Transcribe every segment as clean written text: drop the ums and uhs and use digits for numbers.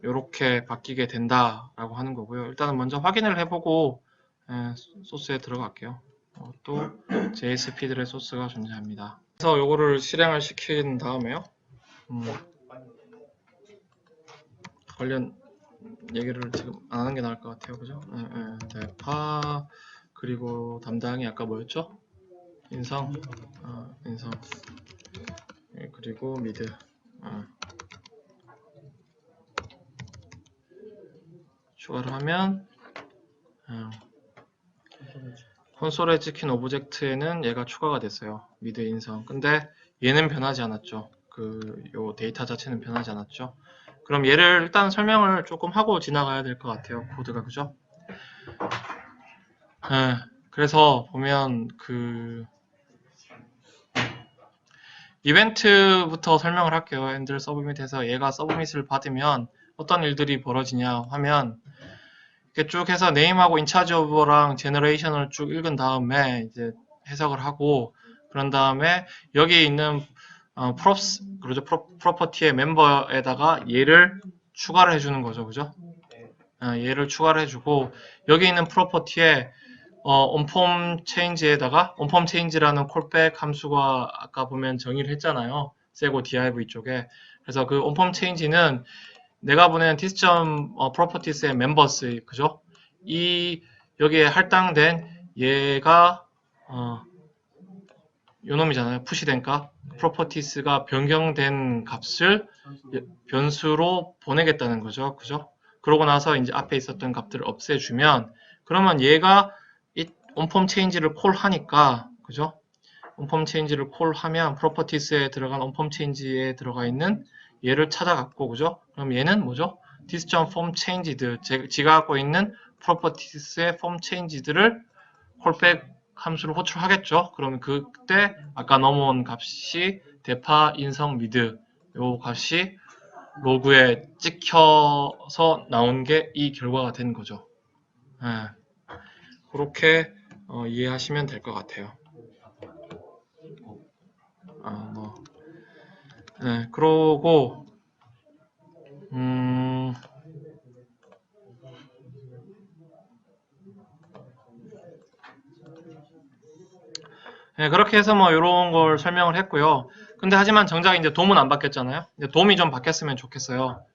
이렇게 바뀌게 된다라고 하는 거고요. 일단은 먼저 확인을 해보고 소스에 들어갈게요. 또 JSP들의 소스가 존재합니다. 그래서 요거를 실행을 시킨 다음에요. 관련 얘기를 지금 안 하는 게 나을 것 같아요. 그죠? 대파 그리고 담당이 아까 뭐였죠? 인성 인성 그리고 미드 추가를 하면 콘솔에 찍힌 오브젝트에는 얘가 추가가 됐어요. 미드 인성. 근데 얘는 변하지 않았죠. 요 데이터 자체는 변하지 않았죠. 그럼 얘를 일단 설명을 조금 하고 지나가야 될 것 같아요. 코드가. 그죠? 그래서 보면 이벤트부터 설명을 할게요. 핸들 서브밋에서 얘가 서브밋을 받으면 어떤 일들이 벌어지냐 하면 이렇게 쭉 해서 네임하고 인차지 오버랑 제너레이션을 쭉 읽은 다음에 이제 해석을 하고 그런 다음에 여기 있는 프로퍼티의 멤버에다가 얘를 추가를 해주는 거죠. 그죠? 얘를 추가를 해주고 여기 있는 프로퍼티에 onForm change에다가 onForm change라는 콜백 함수가 아까 보면 정의를 했잖아요. 세고 div 쪽에. 그래서 그 onForm change는 내가 보낸 this.properties의 members, 그죠? 여기에 할당된 얘가 요놈이잖아요. 푸시된 값. properties가 변경된 값을 변수로 보내겠다는 거죠. 그죠? 그러고 나서 이제 앞에 있었던 값들을 없애주면 그러면 얘가 이 onForm change를 콜하니까 그죠? onForm change를 콜하면 properties에 들어간 onForm change에 들어가 있는 얘를 찾아갔고 그죠? 그럼 얘는 뭐죠? this.form changed 지가 갖고 있는 properties의 form changed를 콜백 함수를 호출하겠죠. 그러면 그때 아까 넘어온 값이 대파 인성 미드 요 값이 로그에 찍혀서 나온 게 이 결과가 된 거죠. 그렇게 이해하시면 될 것 같아요. 그러고 그렇게 해서 뭐 이런 걸 설명을 했고요. 근데 하지만 정작 이제 돔은 안 바뀌었잖아요. 돔이 좀 바뀌었으면 좋겠어요.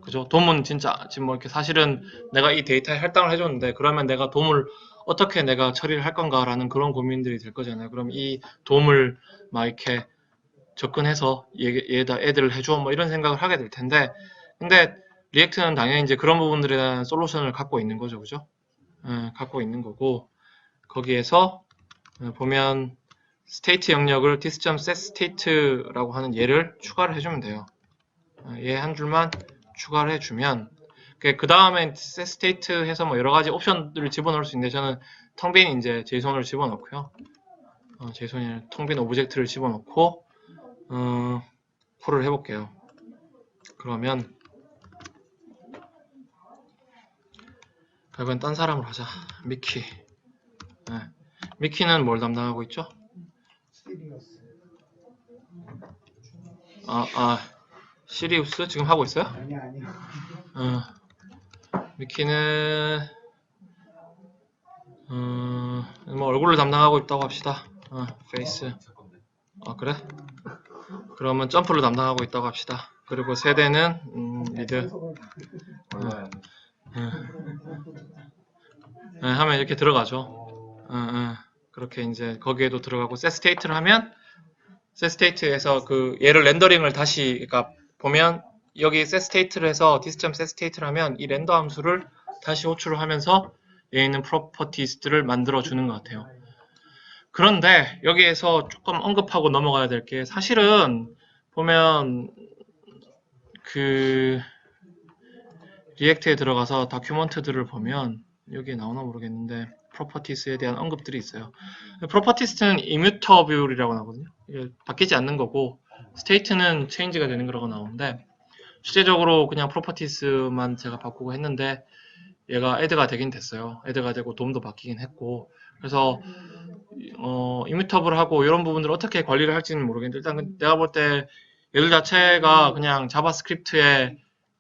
그죠? 돔은 진짜 지금 뭐 이렇게 사실은 내가 이 데이터에 할당을 해줬는데 그러면 내가 돔을 어떻게 내가 처리를 할 건가라는 그런 고민들이 될 거잖아요. 그럼 이 돔을 막 이렇게 접근해서 얘에다 애들을 해줘 뭐 이런 생각을 하게 될 텐데 근데 리액트는 당연히 이제 그런 부분들에 대한 솔루션을 갖고 있는 거죠. 그죠? 갖고 있는 거고 거기에서 보면 스테이트 영역을 this.setState라고 하는 얘를 추가를 해주면 돼요. 얘 한 줄만 추가를 해주면 그 다음에 setState 해서 뭐 여러 가지 옵션들을 집어넣을 수 있는데 저는 텅 빈 이제 JSON을 집어넣고요. JSON에 텅 빈 오브젝트를 집어넣고 콜을 해볼게요. 그러면 이건 딴 사람으로 하자. 미키. 미키는 뭘 담당하고 있죠? 시리우스 지금 하고 있어요? 아니. 미키는 뭐 얼굴을 담당하고 있다고 합시다. 페이스. 그래? 그러면 점프를 담당하고 있다고 합시다. 그리고 세대는 미드. 하면 이렇게 들어가죠. 그렇게 이제 거기에도 들어가고 setState를 하면 setState에서 얘를 렌더링을 다시 그러니까 보면 여기 setState를 해서 this.setState를 하면 이 렌더 함수를 다시 호출을 하면서 여기 있는 프로퍼티스들을 만들어 주는 것 같아요. 그런데 여기에서 조금 언급하고 넘어가야 될 게 사실은 보면 리액트에 들어가서 다큐먼트들을 보면 여기에 나오나 모르겠는데 프로퍼티스에 대한 언급들이 있어요. 프로퍼티스는 immutable이라고 나오거든요. 이게 바뀌지 않는 거고 state는 change가 되는 거라고 나오는데 실제적으로 그냥 프로퍼티스만 제가 바꾸고 했는데 얘가 add가 되긴 됐어요. add가 되고 돔도 바뀌긴 했고 그래서 immutable하고 이런 부분들을 어떻게 관리를 할지는 모르겠는데 일단 내가 볼 때 얘들 자체가 그냥 자바스크립트의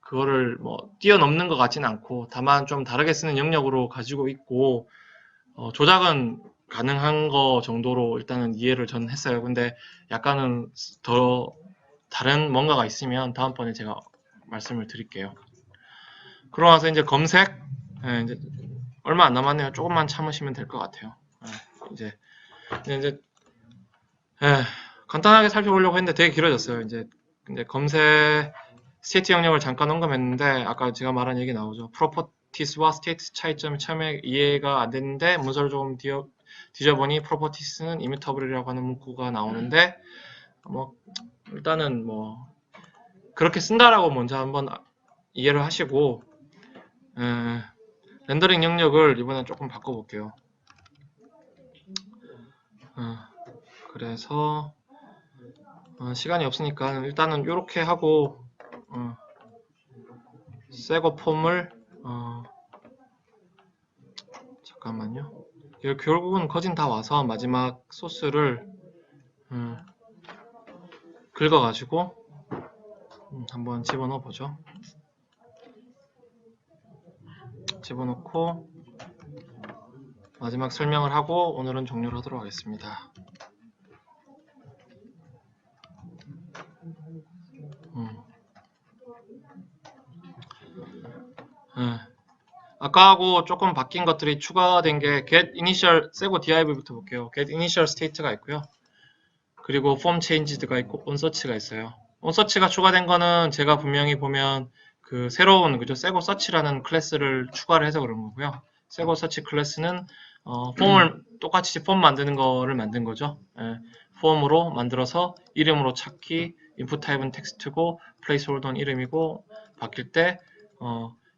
그거를 뭐 뛰어넘는 것 같지는 않고 다만 좀 다르게 쓰는 영역으로 가지고 있고 조작은 가능한 거 정도로 일단은 이해를 저는 했어요. 근데 약간은 더 다른 뭔가가 있으면 다음번에 제가 말씀을 드릴게요. 그러고 나서 이제 검색, 이제 얼마 안 남았네요. 조금만 참으시면 될 것 같아요. 이제 간단하게 살펴보려고 했는데 되게 길어졌어요. 이제 근데 검색 스테이트 영역을 잠깐 언급했는데 아까 제가 말한 얘기 나오죠. 프로퍼티스와 스테이트 차이점이 처음에 이해가 안 됐는데 문서를 조금 뒤져보니 프로퍼티스는 이미터블이라고 하는 문구가 나오는데 뭐 일단은 뭐 그렇게 쓴다라고 먼저 한번 이해를 하시고 렌더링 영역을 이번엔 조금 바꿔볼게요. 그래서 시간이 없으니까 일단은 이렇게 하고 새거 폼을 잠깐만요. 결국은 거진 다 와서 마지막 소스를 긁어가지고 한번 집어넣어 보죠. 집어넣고 마지막 설명을 하고 오늘은 종료를 하도록 하겠습니다. 아까하고 조금 바뀐 것들이 추가된 게 get initial 새거 div부터 볼게요. get initial state가 있고요. 그리고 form changed가 있고 onsearch가 있어요. onsearch가 추가된 거는 제가 분명히 보면 그 새로운 그죠 새거 search라는 클래스를 추가를 해서 그런 거고요. 새거 search 클래스는 폼을 똑같이 폼 만드는 거를 만든 거죠. 폼으로 만들어서 이름으로 찾기, input 타입은 텍스트고 placeholder는 이름이고 바뀔 때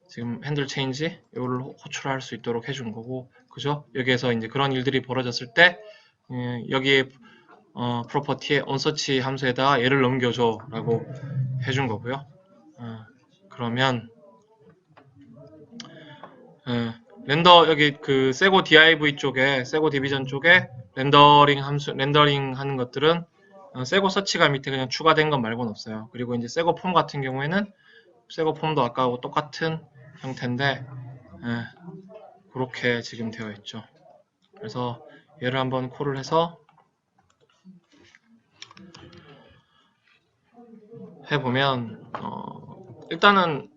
지금 핸들 체인지 이거를 호출할 수 있도록 해준 거고 그죠? 여기에서 이제 그런 일들이 벌어졌을 때 여기에 프로퍼티의 onSearch 함수에다가 얘를 넘겨줘 라고 해준 거고요. 그러면 렌더 여기 그 세고 div 쪽에 세고 디비전 쪽에 렌더링 함수 렌더링 하는 것들은 세고 서치가 밑에 그냥 추가된 것 말고는 없어요. 그리고 이제 세고 폼 같은 경우에는 세고 폼도 아까하고 똑같은 형태인데 그렇게 지금 되어 있죠. 그래서 얘를 한번 콜을 해서 해보면 일단은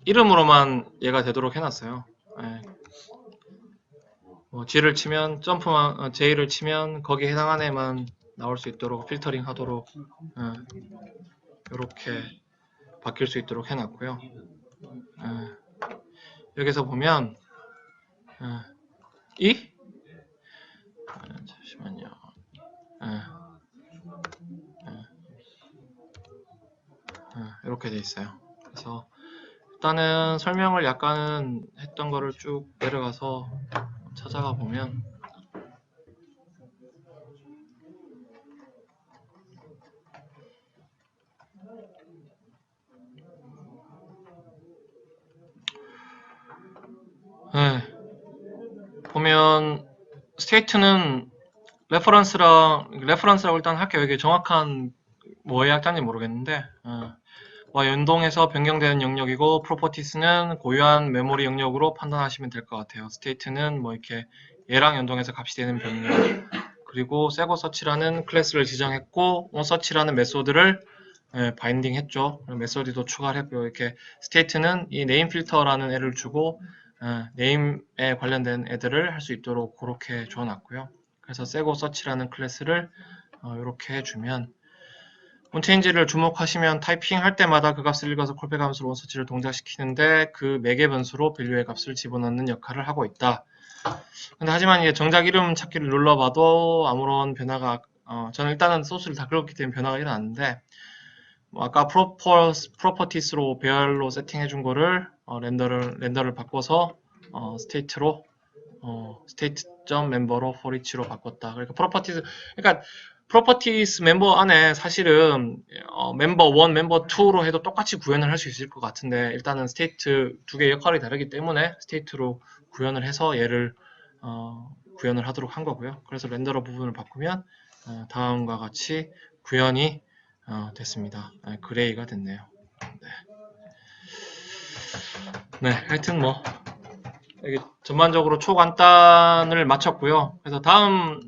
이름으로만 얘가 되도록 해놨어요. G를 치면 점프만 J를 치면 거기에 해당하는 애만 나올 수 있도록 필터링 하도록 이렇게 바뀔 수 있도록 해놨고요. 여기서 보면 잠시만요. 이렇게 돼 있어요. 그래서 일단은 설명을 약간은 했던 거를 쭉 내려가서 찾아가 보면 보면 스테이트는 레퍼런스라고 일단 할게요. 이게 정확한 뭐의 약자인지 모르겠는데 와 연동해서 변경되는 영역이고 프로퍼티스는 고유한 메모리 영역으로 판단하시면 될 것 같아요. 스테이트는 뭐 이렇게 얘랑 연동해서 값이 되는 변경 그리고 세고 서치라는 클래스를 지정했고 onSearch라는 메소드를 바인딩 했죠. 메소드도 추가를 했고요. 이렇게 스테이트는 이 네임 필터라는 애를 주고 네임에 관련된 애들을 할 수 있도록 그렇게 줘놨고요. 그래서 세고 서치라는 클래스를 이렇게 해주면 온체인지를 주목하시면 타이핑 할 때마다 그 값을 읽어서 콜백 함수로 onSearch를 동작시키는데 그 매개 변수로 밸류의 값을 집어넣는 역할을 하고 있다. 근데 하지만 이게 정작 이름 찾기를 눌러봐도 아무런 변화가 저는 일단은 소스를 다 긁었기 때문에 변화가 일어났는데 뭐 아까 프로퍼티스로 배열로 세팅해준 거를 렌더를 바꿔서 스테이트로 state.member로 for each로 바꿨다. 그러니까 프로퍼티스 멤버 안에 사실은 멤버 1, 멤버 2로 해도 똑같이 구현을 할 수 있을 것 같은데 일단은 스테이트 두 개의 역할이 다르기 때문에 스테이트로 구현을 해서 얘를 구현을 하도록 한 거고요. 그래서 렌더러 부분을 바꾸면 다음과 같이 구현이 됐습니다. 그레이가 됐네요. 네. 네, 하여튼 뭐 여기 전반적으로 초간단을 마쳤고요. 그래서 다음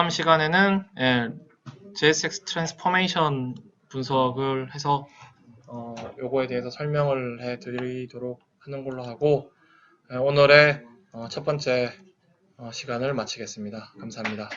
시간에는 JSX 트랜스포메이션 분석을 해서 요거에 대해서 설명을 해드리도록 하는 걸로 하고 오늘의 첫 번째 시간을 마치겠습니다. 감사합니다.